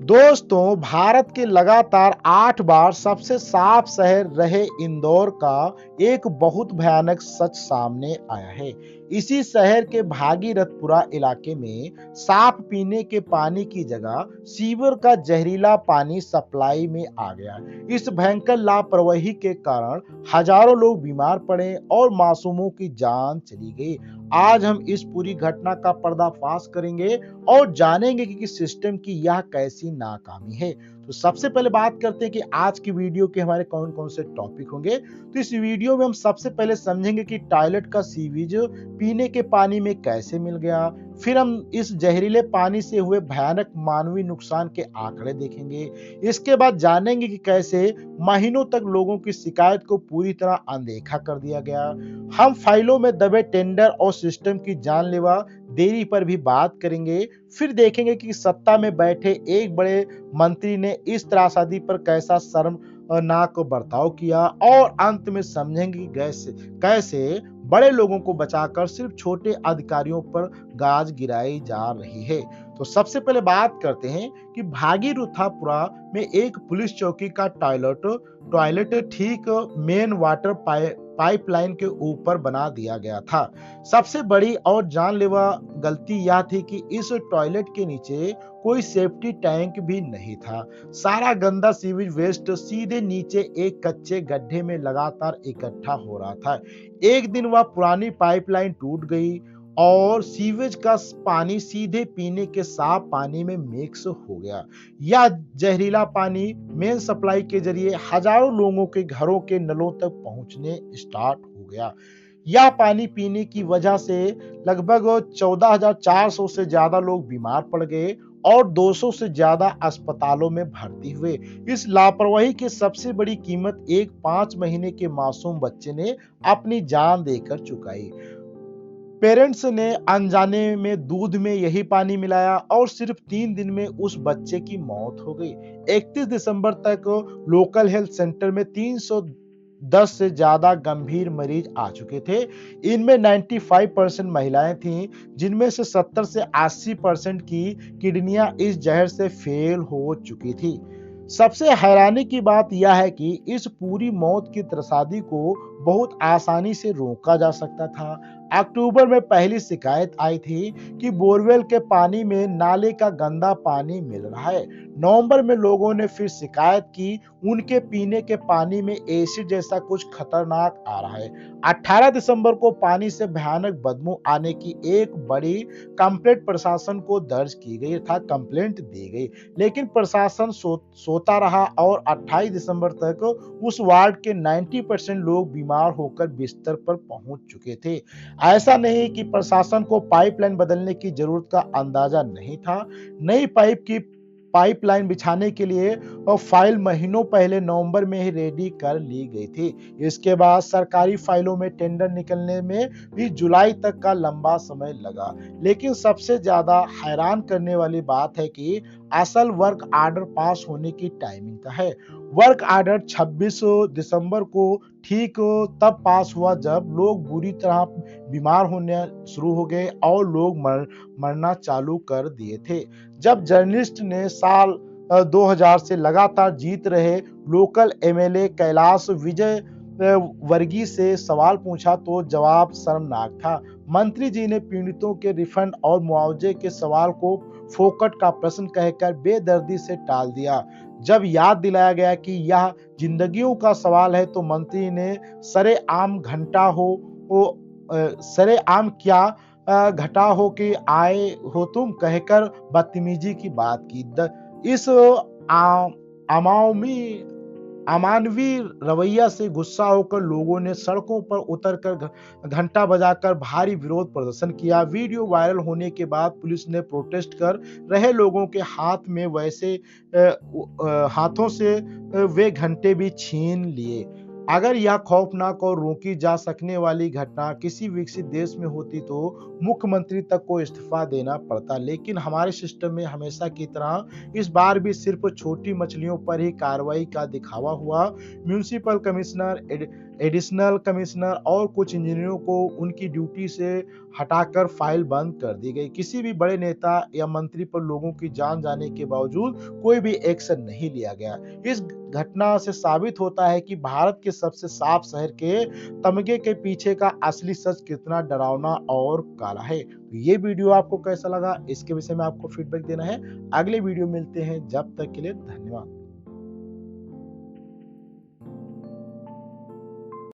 दोस्तों, भारत के लगातार 8 बार सबसे साफ शहर रहे इंदौर का एक बहुत भयानक सच सामने आया है। इसी शहर के भागीरथपुरा इलाके में साफ पीने के पानी की जगह सीवर का जहरीला पानी सप्लाई में आ गया। इस भयंकर लापरवाही के कारण हजारों लोग बीमार पड़े और मासूमों की जान चली गई। आज हम इस पूरी घटना का पर्दाफाश करेंगे और जानेंगे कि सिस्टम की यह कैसी नाकामी है। तो सबसे पहले बात करते हैं कि आज की वीडियो के हमारे कौन कौन से टॉपिक होंगे। तो इस वीडियो में हम सबसे पहले समझेंगे कि टॉयलेट का सीवेज पीने के पानी में कैसे मिल गया। फिर हम इस जहरीले पानी से हुए भयानक मानवीय नुकसान के आंकड़े देखेंगे। इसके बाद जानेंगे कि कैसे महीनों तक लोगों की शिकायत को पूरी तरह अनदेखा कर दिया गया। हम फाइलों में दबे टेंडर और सिस्टम की जानलेवा देरी पर भी बात करेंगे। फिर देखेंगे कि सत्ता में बैठे एक बड़े मंत्री ने इस त्रासदी पर कैसा शर्मनाक बर्ताव किया और अंत में समझेंगे कि कैसे बड़े लोगों को बचाकर सिर्फ छोटे अधिकारियों पर गाज गिराई जा रही है। तो सबसे पहले बात करते हैं कि भागीरथपुरा में एक पुलिस चौकी का टॉयलेट ठीक मेन वाटर पाइपलाइन के ऊपर बना दिया गया था। सबसे बड़ी और जानलेवा गलती यह थी कि इस टॉयलेट के नीचे कोई सेफ्टी टैंक भी नहीं था। सारा गंदा सीवेज वेस्ट सीधे नीचे एक कच्चे गड्ढे में लगातार इकट्ठा हो रहा था। एक दिन वह पुरानी पाइपलाइन टूट गई और सीवेज का पानी सीधे पीने के साफ पानी में मिक्स हो गया। यह जहरीला पानी मेन सप्लाई के जरिए हजारों लोगों के घरों के नलों तक पहुंचने स्टार्ट हो गया। यह पानी पीने की वजह से लगभग 14,400 से ज्यादा लोग बीमार पड़ गए और 200 से ज्यादा अस्पतालों में भर्ती हुए। इस लापरवाही की सबसे बड़ी कीमत एक 5 महीने के मासूम बच्चे ने अपनी जान देकर चुकाई। पेरेंट्स ने अनजाने में दूध में यही पानी मिलाया और सिर्फ 3 दिन में उस बच्चे की मौत हो गई। 31 दिसंबर तक लोकल हेल्थ सेंटर में 310 से ज्यादा गंभीर मरीज आ चुके थे। इनमें 95% महिलाएं थीं, जिनमें से 70 से 80% की किडनियां इस जहर से फेल हो चुकी थी। सबसे हैरानी की बात यह है कि इस पूरी मौत की त्रासदी को बहुत आसानी से रोका जा सकता था। अक्टूबर में पहली शिकायत आई थी कि बोरवेल के पानी में नाले का गंदा पानी मिल रहा है। नवंबर में लोगों ने फिर शिकायत की, उनके पीने के पानी में एसिड जैसा कुछ खतरनाक आ रहा है। 18 दिसंबर को पानी से भयानक बदबू आने की एक बड़ी कंप्लेंट प्रशासन को दर्ज की गई था, कंप्लेंट दी गई, लेकिन प्रशासन सोता रहा और 28 दिसंबर तक उस वार्ड के 90% लोग बीमार होकर बिस्तर पर पहुंच चुके थे। ऐसा नहीं कि प्रशासन को पाइपलाइन बदलने की जरूरत का अंदाजा नहीं था। नई पाइपलाइन बिछाने के लिए और फाइल महीनों पहले नवंबर में ही रेडी कर ली गई थी। इसके बाद सरकारी फाइलों में टेंडर निकलने में भी जुलाई तक का लंबा समय लगा। लेकिन सबसे ज्यादा हैरान करने वाली बात है कि असल वर्क ऑर्डर पास होने की टाइमिंग का है। वर्क ऑर्डर 26 दिसंबर को ठीक तब पास हुआ जब लोग बुरी तरह बीमार होने शुरू हो गए और लोग मरना चालू कर दिए थे। जब जर्नलिस्ट ने साल 2000 से लगातार जीत रहे लोकल एमएलए कैलाश विजय वर्गीय से सवाल पूछा तो जवाब शर्मनाक था। मंत्री जी ने पीड़ितों के रिफंड और मुआवजे के सवाल को फोकट का प्रश्न कहकर बेदर्दी से टाल दिया। जब याद दिलाया गया कि यह जिंदगियों का सवाल है तो मंत्री ने सरेआम क्या घटा हो कि आए हो तुम कहकर बदतमीजी की बात की। इस अमानवीय रवैया से गुस्सा होकर लोगों ने सड़कों पर उतरकर घंटा बजाकर भारी विरोध प्रदर्शन किया। वीडियो वायरल होने के बाद पुलिस ने प्रोटेस्ट कर रहे लोगों के हाथों से वे घंटे भी छीन लिए। अगर यह खौफनाक और रोकी जा सकने वाली घटना किसी विकसित देश में होती तो मुख्यमंत्री तक को इस्तीफा देना पड़ता, लेकिन हमारे सिस्टम में हमेशा की तरह इस बार भी सिर्फ छोटी मछलियों पर ही कार्रवाई का दिखावा हुआ। म्युनिसिपल कमिश्नर एडिशनल कमिश्नर और कुछ इंजीनियरों को उनकी ड्यूटी से हटाकर फाइल बंद कर दी गई। किसी भी बड़े नेता या मंत्री पर लोगों की जान जाने के बावजूद कोई भी एक्शन नहीं लिया गया। इस घटना से साबित होता है कि भारत के सबसे साफ शहर के तमगे के पीछे का असली सच कितना डरावना और काला है। तो ये वीडियो आपको कैसा लगा, इसके विषय में आपको फीडबैक देना है। अगले वीडियो मिलते हैं, जब तक के लिए धन्यवाद।